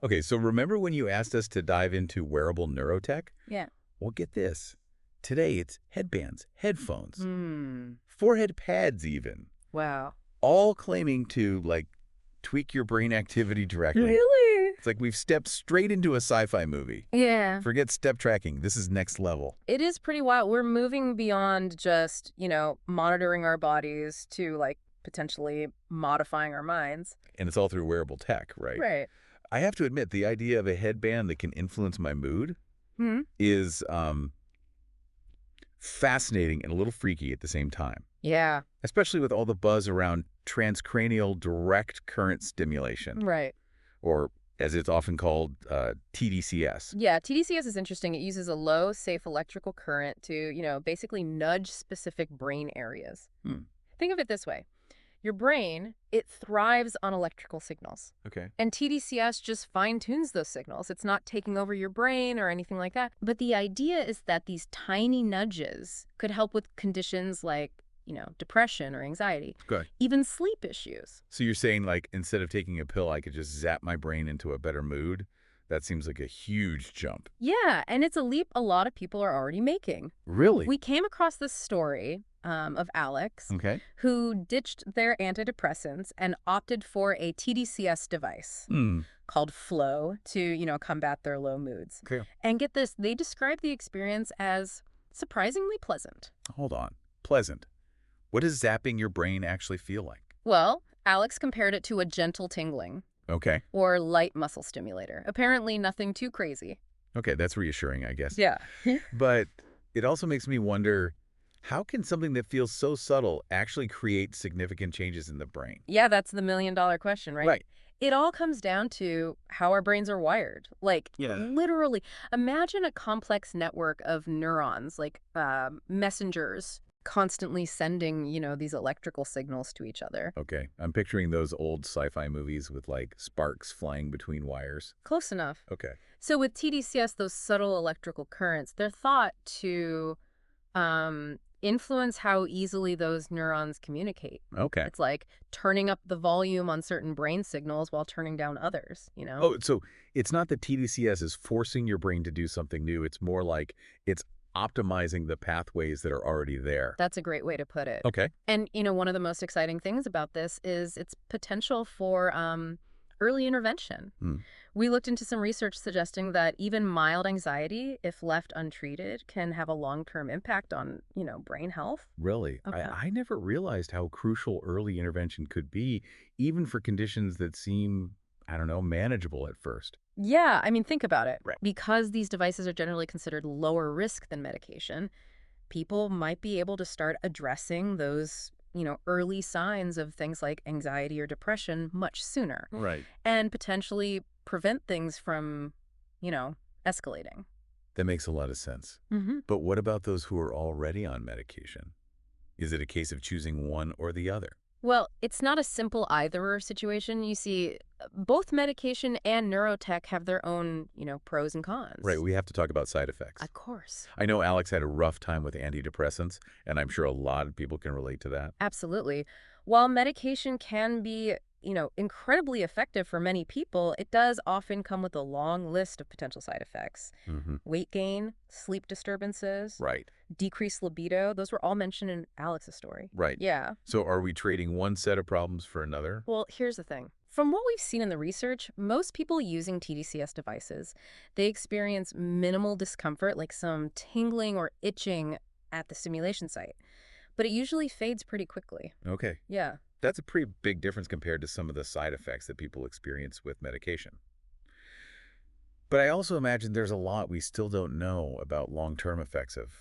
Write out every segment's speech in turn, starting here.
Okay, so remember when you asked us to dive into wearable neurotech? Yeah. Well, get this. Today it's headbands, headphones, Hmm. forehead pads even, Wow. all claiming to, like, tweak your brain activity directly. Really? It's like we've stepped straight into a sci-fi movie. Yeah. Forget step tracking. This is next level. It is pretty wild. We're moving beyond just, monitoring our bodies to like potentially modifying our minds. And it's all through wearable tech, right? Right. I have to admit, the idea of a headband that can influence my mood Hmm. is fascinating and a little freaky at the same time, Yeah. especially with all the buzz around transcranial direct current stimulation, Right. or as it's often called, tDCS. Yeah, tDCS is interesting. It uses a low, safe electrical current to, basically nudge specific brain areas. Hmm. Think of it this way. Your brain, it thrives on electrical signals. Okay. And tDCS just fine-tunes those signals. It's not taking over your brain or anything like that. But the idea is that these tiny nudges could help with conditions like, depression or anxiety, Good. even sleep issues. So you're saying, like, instead of taking a pill, I could just zap my brain into a better mood? That seems like a huge jump. Yeah, and it's a leap a lot of people are already making. Really? We came across this story of Alex, Okay. who ditched their antidepressants and opted for a tDCS device Hmm. called Flow to, combat their low moods. Okay. And get this, they described the experience as surprisingly pleasant. Hold on. Pleasant. What does zapping your brain actually feel like? Well, Alex compared it to a gentle tingling Okay. or light muscle stimulator. Apparently nothing too crazy. Okay, that's reassuring, I guess. Yeah. But it also makes me wonder, how can something that feels so subtle actually create significant changes in the brain? Yeah, that's the million-dollar question, right? Right. It all comes down to how our brains are wired. Like, Yeah. literally, imagine a complex network of neurons, like messengers, constantly sending, these electrical signals to each other. Okay. I'm picturing those old sci-fi movies with, like, sparks flying between wires. Close enough. Okay. So with tDCS, those subtle electrical currents, they're thought to influence how easily those neurons communicate. Okay. It's like turning up the volume on certain brain signals while turning down others. Oh, so it's not that tDCS is forcing your brain to do something new. It's more like it's optimizing the pathways that are already there. That's a great way to put it. Okay. And, one of the most exciting things about this is its potential for early intervention. Hmm. We looked into some research suggesting that even mild anxiety, if left untreated, can have a long-term impact on, brain health. Really? Okay. I never realized how crucial early intervention could be, even for conditions that seem, I don't know, manageable at first. Yeah, I mean, think about it. Right. Because these devices are generally considered lower risk than medication, people might be able to start addressing those, early signs of things like anxiety or depression much sooner Right. and potentially prevent things from, escalating. That makes a lot of sense. Mm-hmm. But what about those who are already on medication? Is it a case of choosing one or the other? Well, it's not a simple either-or situation. You see, both medication and neurotech have their own, pros and cons. Right, we have to talk about side effects. Of course. I know Alex had a rough time with antidepressants, and I'm sure a lot of people can relate to that. Absolutely. While medication can be, incredibly effective for many people, it does often come with a long list of potential side effects. Mm-hmm. Weight gain, sleep disturbances, Right. decreased libido. Those were all mentioned in Alex's story. Right. Yeah. So are we trading one set of problems for another? Well, here's the thing. From what we've seen in the research, most people using tDCS devices, they experience minimal discomfort, like some tingling or itching at the stimulation site. But it usually fades pretty quickly. Okay. Yeah. That's a pretty big difference compared to some of the side effects that people experience with medication. But I also imagine there's a lot we still don't know about long-term effects of,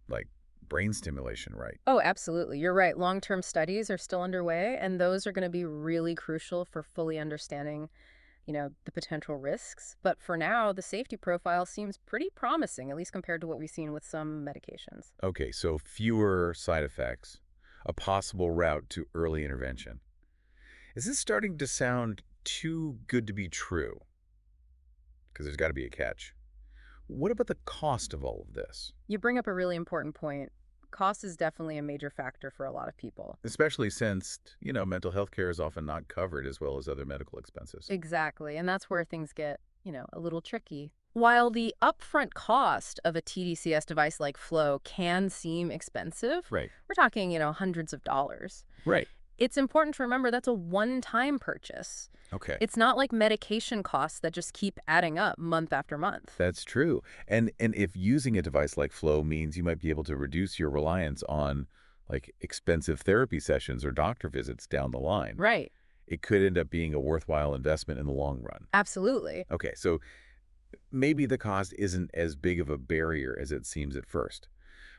like, brain stimulation, right? Oh, absolutely. You're right. Long-term studies are still underway, and those are going to be really crucial for fully understanding, the potential risks. But for now, the safety profile seems pretty promising, at least compared to what we've seen with some medications. Okay, so fewer side effects, a possible route to early intervention. Is this starting to sound too good to be true? Because there's got to be a catch. What about the cost of all of this? You bring up a really important point. Cost is definitely a major factor for a lot of people. Especially since, mental health care is often not covered as well as other medical expenses. Exactly. And that's where things get, a little tricky. While the upfront cost of a tDCS device like Flow can seem expensive, Right. we're talking, hundreds of dollars. Right. It's important to remember that's a one-time purchase. Okay. It's not like medication costs that just keep adding up month after month. That's true. And if using a device like Flow means you might be able to reduce your reliance on like expensive therapy sessions or doctor visits down the line, Right. it could end up being a worthwhile investment in the long run. Absolutely. Okay, so maybe the cost isn't as big of a barrier as it seems at first.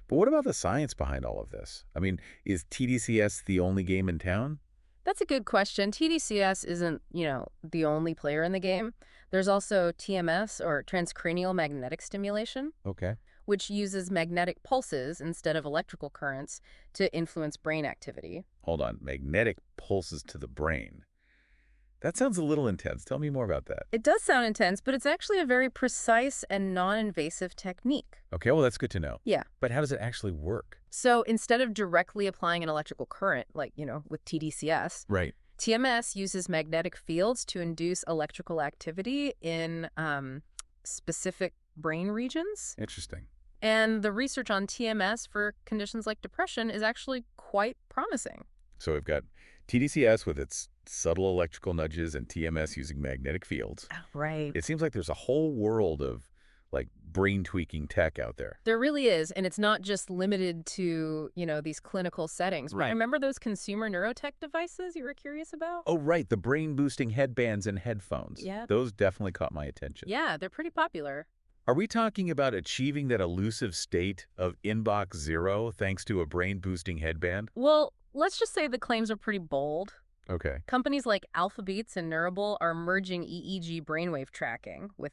But what about the science behind all of this? I mean, is tDCS the only game in town? That's a good question. tDCS isn't, the only player in the game. There's also TMS, or transcranial magnetic stimulation, Okay. which uses magnetic pulses instead of electrical currents to influence brain activity. Hold on. Magnetic pulses to the brain. That sounds a little intense. Tell me more about that. It does sound intense, but it's actually a very precise and non-invasive technique. Okay, well, that's good to know. Yeah. But how does it actually work? So instead of directly applying an electrical current, like, with tDCS, Right. TMS uses magnetic fields to induce electrical activity in specific brain regions. Interesting. And the research on TMS for conditions like depression is actually quite promising. So we've got tDCS with its subtle electrical nudges and TMS using magnetic fields. Oh, right. It seems like there's a whole world of like brain tweaking tech out there. There really is, and it's not just limited to, these clinical settings. Right. Remember those consumer neurotech devices you were curious about? Oh, right. The brain boosting headbands and headphones. Yeah. Those definitely caught my attention. Yeah, they're pretty popular. Are we talking about achieving that elusive state of inbox zero thanks to a brain boosting headband? Well, let's just say the claims are pretty bold. Okay. Companies like Alphabeats and Neurable are merging EEG brainwave tracking with,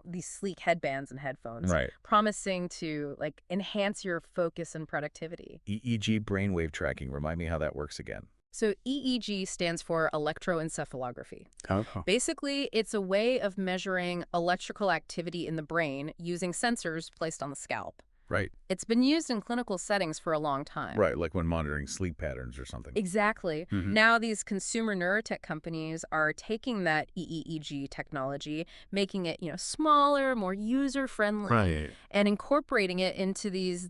these sleek headbands and headphones, Right. promising to enhance your focus and productivity. EEG brainwave tracking. Remind me how that works again. So EEG stands for electroencephalography. Oh. Basically, it's a way of measuring electrical activity in the brain using sensors placed on the scalp. Right. It's been used in clinical settings for a long time. Right, like when monitoring sleep patterns or something. Exactly. Mhm. Now these consumer neurotech companies are taking that EEG technology, making it, smaller, more user-friendly, Right. and incorporating it into these,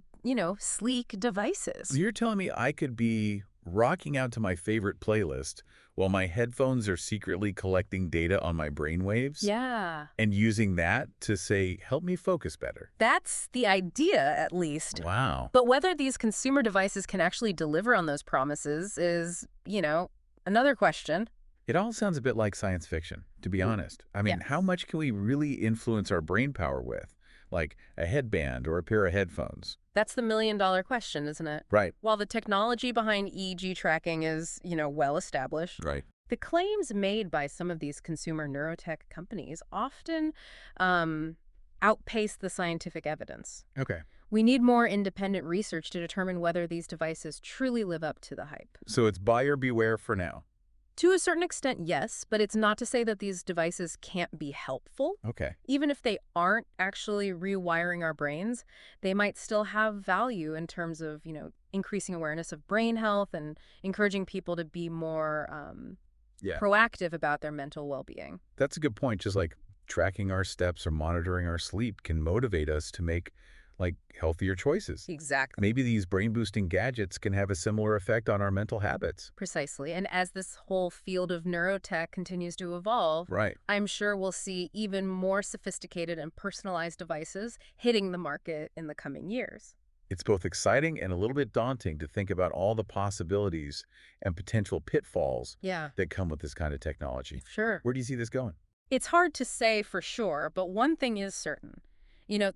sleek devices. You're telling me I could be rocking out to my favorite playlist while my headphones are secretly collecting data on my brainwaves? Yeah. And using that to say, help me focus better. That's the idea, at least. Wow. But whether these consumer devices can actually deliver on those promises is, another question. It all sounds a bit like science fiction, to be honest. I mean, Yes. how much can we really influence our brain power with? Like a headband or a pair of headphones? That's the million-dollar question, isn't it? Right. While the technology behind EEG tracking is, well established, Right. the claims made by some of these consumer neurotech companies often outpace the scientific evidence. Okay. We need more independent research to determine whether these devices truly live up to the hype. So it's buyer beware for now. To a certain extent, yes, but it's not to say that these devices can't be helpful. Okay. Even if they aren't actually rewiring our brains, they might still have value in terms of, increasing awareness of brain health and encouraging people to be more Yeah. proactive about their mental well-being. That's a good point. Just like tracking our steps or monitoring our sleep can motivate us to make like healthier choices. Exactly. Maybe these brain boosting gadgets can have a similar effect on our mental habits. Precisely. And as this whole field of neurotech continues to evolve, Right. I'm sure we'll see even more sophisticated and personalized devices hitting the market in the coming years. It's both exciting and a little bit daunting to think about all the possibilities and potential pitfalls Yeah, that come with this kind of technology. sure. Where do you see this going? It's hard to say for sure, but one thing is certain.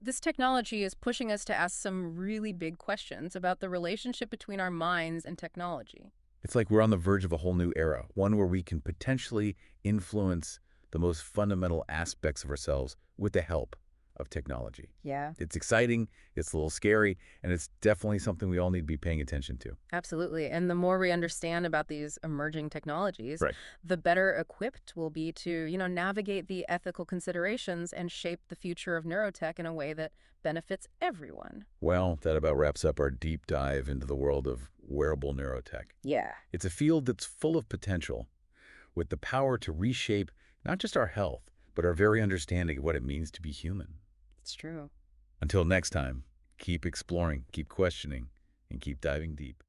This technology is pushing us to ask some really big questions about the relationship between our minds and technology. It's like we're on the verge of a whole new era, one where we can potentially influence the most fundamental aspects of ourselves with the help of technology. Yeah, It's exciting, it's a little scary, and it's definitely something we all need to be paying attention to. absolutely. And the more we understand about these emerging technologies, Right. the better equipped we'll be to, navigate the ethical considerations and shape the future of neurotech in a way that benefits everyone. Well, that about wraps up our deep dive into the world of wearable neurotech. Yeah, It's a field that's full of potential, with the power to reshape not just our health, but our very understanding of what it means to be human. it's true. Until next time, keep exploring, keep questioning, and keep diving deep.